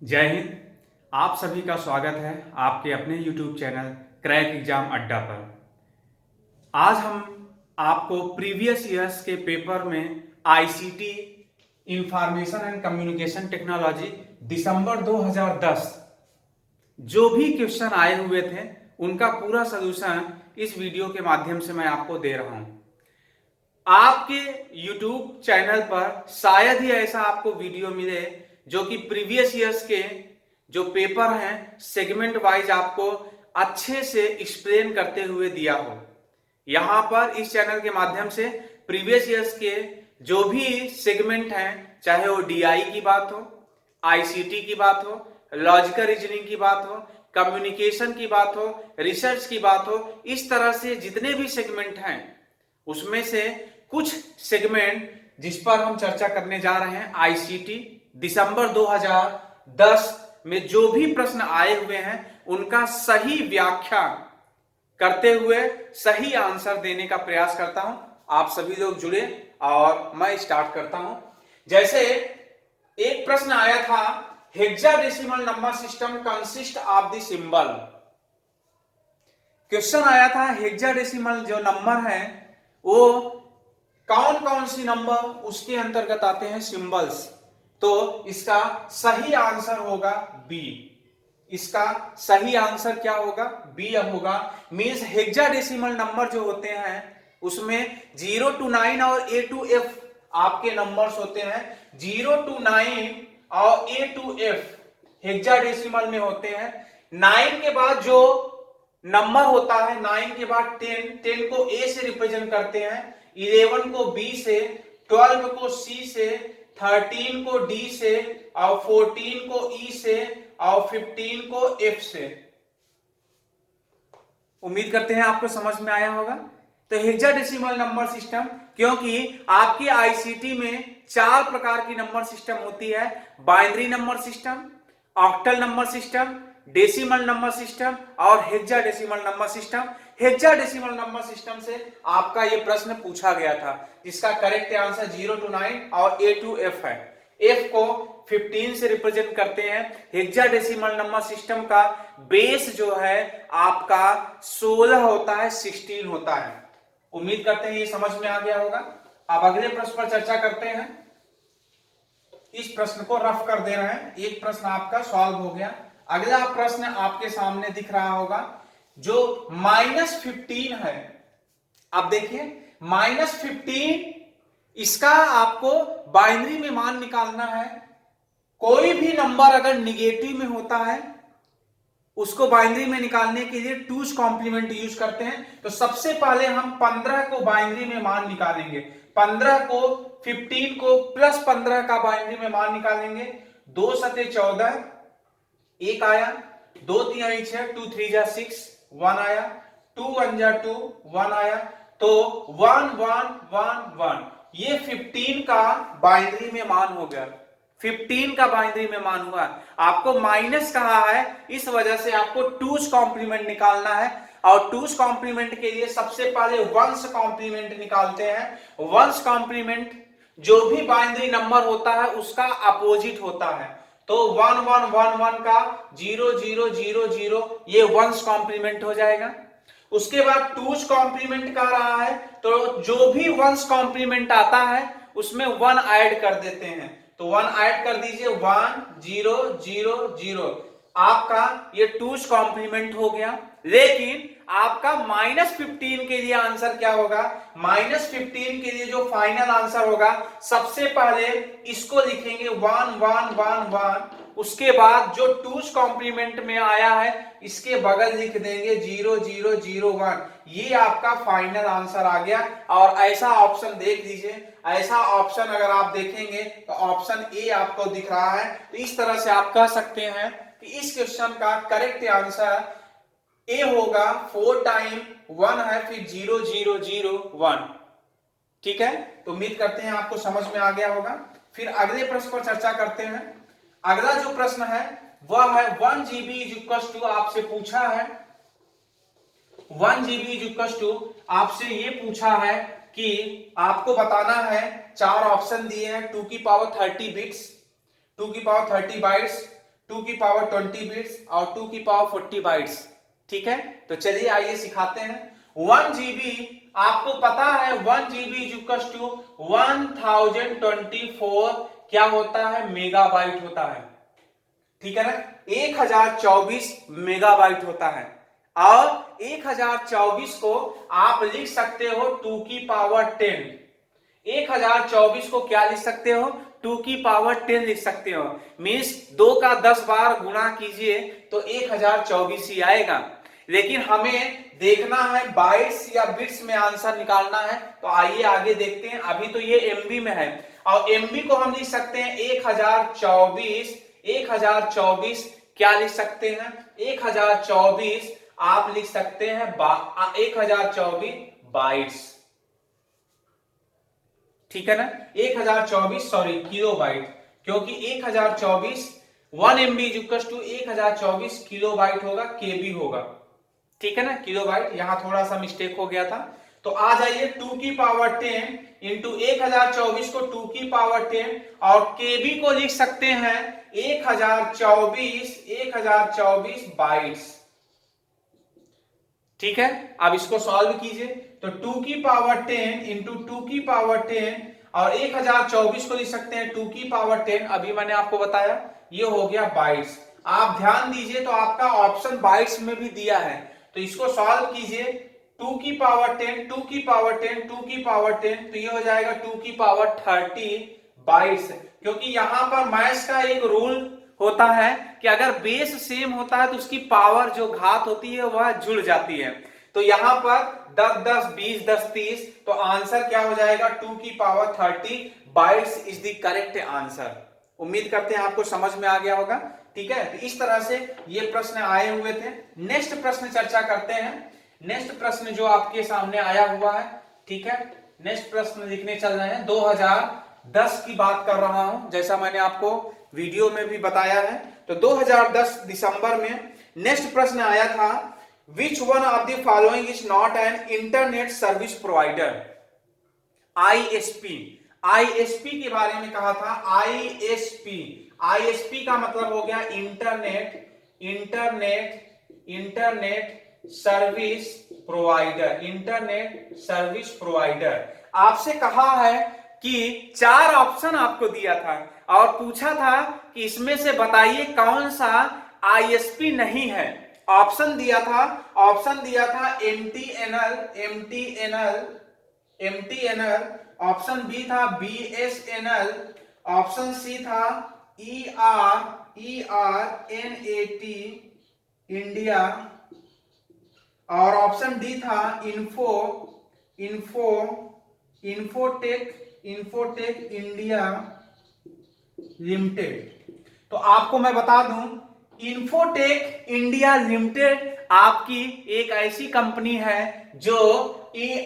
जय हिंद। आप सभी का स्वागत है आपके अपने YouTube चैनल क्रैक एग्जाम अड्डा पर। आज हम आपको प्रीवियस ईयर्स के पेपर में ICT information and communication technology दिसंबर 2010 जो भी क्वेश्चन आए हुए थे उनका पूरा सलूशन इस वीडियो के माध्यम से मैं आपको दे रहा हूं। आपके YouTube चैनल पर शायद ही ऐसा आपको वीडियो मिले जो कि प्रीवियस ईयर्स के जो पेपर हैं सेगमेंट वाइज आपको अच्छे से एक्सप्लेन करते हुए दिया हो। यहां पर इस चैनल के माध्यम से प्रीवियस ईयर्स के जो भी सेगमेंट हैं, चाहे वो डीआई की बात हो, आईसीटी की बात हो, लॉजिकल रीजनिंग की बात हो, कम्युनिकेशन की बात हो, रिसर्च की बात हो, इस तरह से जितने भी सेगमेंट हैं उसमें से कुछ सेगमेंट जिस पर हम चर्चा करने जा रहे हैं आईसीटी दिसंबर 2010 में जो भी प्रश्न आए हुए हैं उनका सही व्याख्या करते हुए सही आंसर देने का प्रयास करता हूं। आप सभी लोग जुड़े और मैं स्टार्ट करता हूं। जैसे एक प्रश्न आया था, hexadecimal number system consist of the symbol. Question आया था हेक्साडेसिमल जो नंबर है वो कौन कौन सी नंबर उसके अंतर्गत आते हैं, सिंबल्स। तो इसका सही आंसर होगा बी। इसका सही आंसर क्या होगा, बी होगा। मींस हेक्साडेसिमल नंबर जो होते हैं उसमें 0 to 9 और A to F आपके नंबर्स होते हैं। 0 to 9 और A to F हेक्साडेसिमल में होते हैं। 9 के बाद जो नंबर होता है, 9 के बाद 10 को A से रिप्रेजेंट करते हैं, 11 को B से, 12 को C से, 13 को D से और 14 को E से और 15 को F से। उम्मीद करते हैं आपको समझ में आया होगा। तो हेक्साडेसिमल नंबर सिस्टम, क्योंकि आपकी आईसीटी में 4 प्रकार की नंबर सिस्टम होती है, binary number system, octal number system, decimal number system और hexadecimal number system. Hexadecimal number system से आपका यह प्रश्न पूछा गया था जिसका करेक्ट आंसर 0 to 9 और A to F है। F को 15 से रिप्रेजेंट करते हैं। हेक्साडेसिमल नंबर सिस्टम का बेस जो है आपका 16 होता है, 16 होता है। उम्मीद करते हैं ये समझ में आ गया होगा। अब अगले प्रश्न पर चर्चा करते हैं। इस प्रश्न को रफ कर दे रहे हैं, एक प्रश्न आपका सॉल्व हो गया। अगला प्रश्न आपके सामने दिख रहा होगा जो -15 है। अब देखिए -15, इसका आपको बाइनरी में मान निकालना है। कोई भी नंबर अगर निगेटिव में होता है उसको बाइनरी में निकालने के लिए टूज कॉम्प्लीमेंट यूज करते हैं। तो सबसे पहले हम 15 को बाइनरी में मान निकालेंगे। 15 को 15 को प्लस 15 का बाइनरी में मान निकालेंगे। 2 सते 14, 1 आया, 2 3 6, 2 3 6, 1 आया, 2 1 2, 1 आया। तो 1 1 1 1 ये 15 का बाइनरी में मान हो गया। 15 का बाइनरी में मान हुआ। आपको माइनस कहा है, इस वजह से आपको टूज कॉम्प्लीमेंट निकालना है। और टूज कॉम्प्लीमेंट के लिए सबसे पहले वंस कॉम्प्लीमेंट निकालते हैं। वंस कॉम्प्लीमेंट जो भी बाइनरी नंबर होता है उसका अपोजिट होता है। तो 1 1 1 1 का 0 0 0 0 ये वंस कॉम्प्लीमेंट हो जाएगा। उसके बाद टूज कॉम्प्लीमेंट का रहा है तो जो भी वंस कॉम्प्लीमेंट आता है उसमें 1 ऐड कर देते हैं। तो 1 ऐड कर दीजिए, 1 0 0 0 आपका ये टूज कॉम्प्लीमेंट हो गया। लेकिन आपका -15 के लिए आंसर क्या होगा, -15 के लिए जो फाइनल आंसर होगा सबसे पहले इसको लिखेंगे 1 1 1 1। उसके बाद जो टूज कॉम्प्लीमेंट में आया है इसके बगल लिख देंगे 0 0 0 1। ये आपका फाइनल आंसर आ गया। और ऐसा ऑप्शन देख लीजिए, ऐसा ऑप्शन अगर आप देखेंगे तो ऑप्शन ए आपको दिख रहा है। तो इस तरह से आप कह सकते हैं कि इस क्वेश्चन का करेक्ट आंसर ए होगा। 4 टाइम 1 है, फिर 0 0 0 1। ठीक है, तो उम्मीद करते हैं आपको समझ में आ गया होगा। फिर अगले प्रश्न पर चर्चा करते हैं। अगला जो प्रश्न है वह है 1 GB इज इक्वल टू, आपसे पूछा है 1 GB इज इक्वल टू, आपसे ये पूछा है कि आपको बताना है, 4 ऑप्शन दिए हैं, 2 की पावर 30 बिट्स, 2 की पावर 30 बाइट्स, 2 की पावर 20 बिट्स और 2 की पावर 40 बाइट्स। ठीक है, तो चलिए आइए सिखाते हैं। 1 GB आपको पता है 1 GB इज इक्वल टू 1024 क्या होता है, मेगाबाइट होता है। ठीक है ना, 1024 मेगाबाइट होता है। और 1024 को आप लिख सकते हो 2 की पावर 10। 1024 को क्या लिख सकते हो, 2 की पावर 10 लिख सकते हो। मीन्स 2 का 10 बार गुणा कीजिए तो 1024 ही आएगा। लेकिन हमें देखना है बाइट्स या बिट्स में आंसर निकालना है, तो आइए आगे देखते हैं। अभी तो ये एमबी में है और एमबी को हम लिख सकते हैं 1024 क्या लिख सकते हैं, 1024 आप लिख सकते हैं 1024 बाइट्स। ठीक है ना, 1024 सॉरी किलो बाइट, क्योंकि 1024 1 MB is equal to 1024 kilobyte होगा, केबी होगा। ठीक है ना, किलो बाइट, यहां थोड़ा सा मिस्टेक हो गया था। तो आ जाइए 2 की पावर 10 इंटू 1024 को 2 की पावर 10 और केबी को लिख सकते हैं 1024 बाइट्स। ठीक है, अब इसको सॉल्व कीजिए तो 2 की पावर 10 इंटू 2 की पावर 10 और 1024 को लिख सकते हैं 2 की पावर 10, अभी मैंने आपको बताया ये हो गया बाइट्स। आप ध्यान दीजिए तो आपका ऑप्शन बाइट्स में भी दिया है, तो इसको सॉल्व कीजिए 2 की पावर 10 2 की पावर 10 2 की पावर 10 तो ये हो जाएगा 2 की पावर 30 बाइट्स। क्योंकि यहां पर मैथ्स का एक रूल होता है कि अगर बेस सेम होता है तो उसकी पावर जो घात होती है वह जुड़ जाती है। तो यहां पर 10 10 20 10 30, तो आंसर क्या हो जाएगा 2 की power 30 bytes is the correct answer. उम्मीद करते हैं आपको समझ में आ गया होगा। ठीक है, तो इस तरह से ये प्रश्न आए हुए थे। नेक्स्ट प्रश्न चर्चा करते हैं। नेक्स्ट प्रश्न जो आपके सामने आया हुआ है, ठीक है, नेक्स्ट प्रश्न लिखने चल रहे हैं। 2010 की बात कर रहा हूं, जैसा मैंने आपको वीडियो में भी बताया है। तो 2010 दिसंबर में नेक्स्ट प्रश्न आया था, which one of the following is not an internet service provider. ISP, ISP के बारे में कहा था। आईएसपी, आईएसपी का मतलब हो गया internet service provider, internet service provider. आपसे कहा है कि 4 ऑप्शन आपको दिया था और पूछा था कि इसमें से बताइए कौन सा आईएसपी नहीं है। ऑप्शन दिया था एमटीएनएल, ऑप्शन बी था बीएसएनएल, ऑप्शन सी था ईआरएनएटी इंडिया और ऑप्शन डी था इन्फोटेक इंडिया लिमिटेड। तो आपको मैं बता दूं, इन्फोटेक इंडिया लिमिटेड आपकी एक ऐसी कंपनी है जो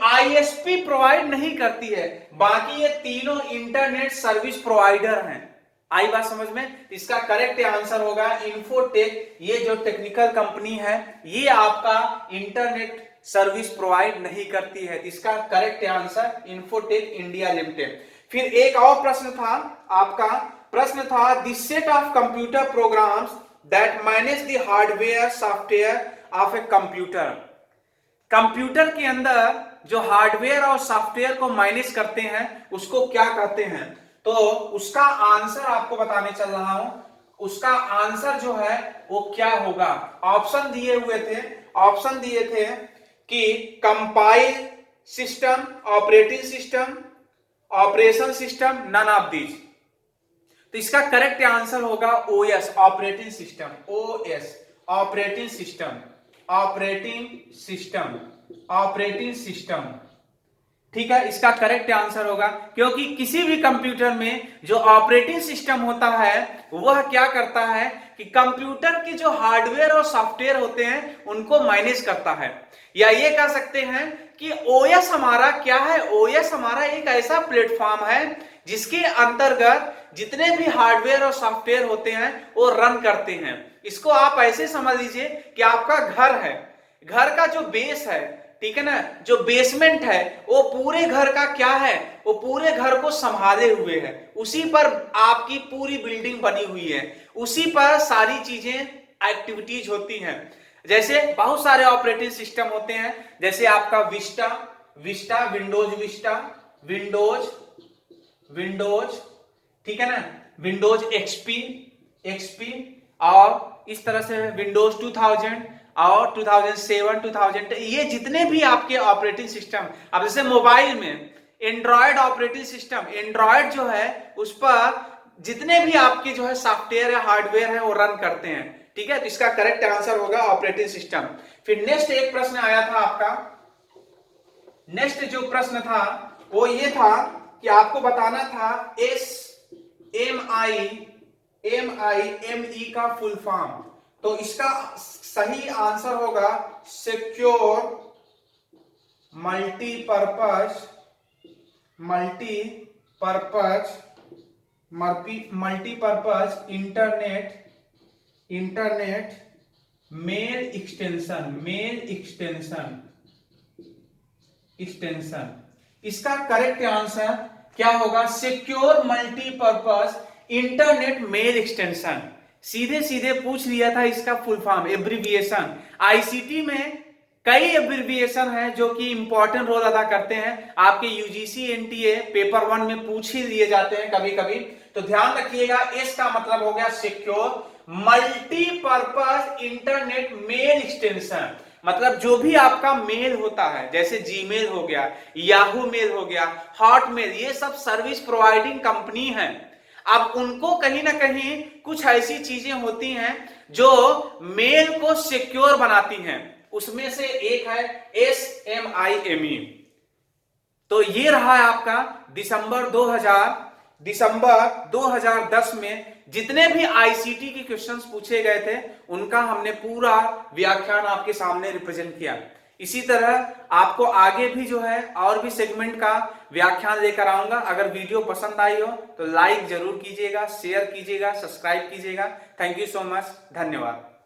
आईएसपी प्रोवाइड नहीं करती है, बाकी ये तीनों इंटरनेट सर्विस प्रोवाइडर हैं। आई बात समझ में? इसका करेक्ट आंसर होगा इन्फोटेक। ये जो टेक्निकल कंपनी है ये आपका इंटरनेट सर्विस प्रोवाइड नहीं करती है। इसका correct answer infotech India limited. फिर एक और प्रश्न था आपका, प्रश्न था the set of computer programs that manage the hardware software of a computer. Computer के अंदर जो हार्डवेयर और सॉफ्टवेयर को मैनेज करते हैं उसको क्या कहते हैं? तो उसका आंसर आपको बताने चल रहा हूं। उसका आंसर जो है वो क्या होगा? ऑप्शन दिए हुए थे, ऑप्शन दिए थे कि compile system, operating system, operation system, none of these. तो इसका करेक्ट आंसर होगा OS, operating system. OS, operating system, operating system, operating system. ठीक है, इसका करेक्ट आंसर होगा, क्योंकि किसी भी कंप्यूटर में जो ऑपरेटिंग सिस्टम होता है वह क्या करता है कि कंप्यूटर के जो हार्डवेयर और सॉफ्टवेयर होते हैं उनको मैनेज करता है। या ये कह सकते हैं कि ओएस हमारा क्या है? ओएस हमारा एक ऐसा प्लेटफॉर्म है जिसके अंतर्गत जितने भी हार्डवेयर और सॉफ्टवेयर होते हैं वो रन करते हैं। इसको आप ऐसे समझ लीजिए कि आपका घर है, घर का जो बेस है, ठीक है ना, जो बेसमेंट है वो पूरे घर का क्या है, वो पूरे घर को संभाले हुए है, उसी पर आपकी पूरी बिल्डिंग बनी हुई है, उसी पर सारी चीजें एक्टिविटीज होती हैं। जैसे बहुत सारे ऑपरेटिंग सिस्टम होते हैं, जैसे आपका विस्टा, विंडोज, ठीक है ना, विंडोज एक्सपी और इस तरह से विंडोज 2000 और 2007, 2000, ये जितने भी आपके ऑपरेटिंग सिस्टम, अब जैसे मोबाइल में एंड्रॉयड ऑपरेटिंग सिस्टम, एंड्रॉयड जो है उस पर जितने भी आपके जो है सॉफ्टवेयर या हार्डवेयर है वो रन करते हैं, ठीक है। तो इसका करेक्ट आंसर होगा ऑपरेटिंग सिस्टम। फिर नेक्स्ट एक प्रश्न आया था आपका, नेक्स्ट जो प्रश्न था वो ये था कि आपको बताना था SMIME का फुल फॉर्म। तो इसका सही आंसर होगा secure multipurpose internet mail extension. इसका करेक्ट आंसर क्या होगा, secure multipurpose internet mail extension. सीधे सीधे पूछ लिया था इसका फुल फॉर्म, एब्रिविएशन। आईसीटी में कई एब्रिविएशन है जो कि इंपॉर्टेंट रोल अदा करते हैं, आपके यूजीसी एनटीए पेपर 1 में पूछ ही लिए जाते हैं कभी कभी। तो ध्यान रखिएगा, एस का मतलब हो गया secure multipurpose internet mail extension. मतलब जो भी आपका मेल होता है, जैसे जीमेल हो गया, याहू मेल हो गया, हॉटमेल, ये सब सर्विस प्रोवाइडिंग कंपनी है। अब उनको कहीं ना कहीं कुछ ऐसी चीजें होती हैं जो मेल को सिक्योर बनाती हैं, उसमें से एक है SMIME। तो ये रहा है आपका दिसंबर 2010 में जितने भी आईसीटी के क्वेश्चंस पूछे गए थे उनका हमने पूरा व्याख्यान आपके सामने रिप्रेजेंट किया। इसी तरह आपको आगे भी जो है और भी सेगमेंट का व्याख्यान लेकर आऊंगा। अगर वीडियो पसंद आई हो तो लाइक जरूर कीजिएगा, शेयर कीजिएगा, सब्सक्राइब कीजिएगा। थैंक यू सो मच, धन्यवाद।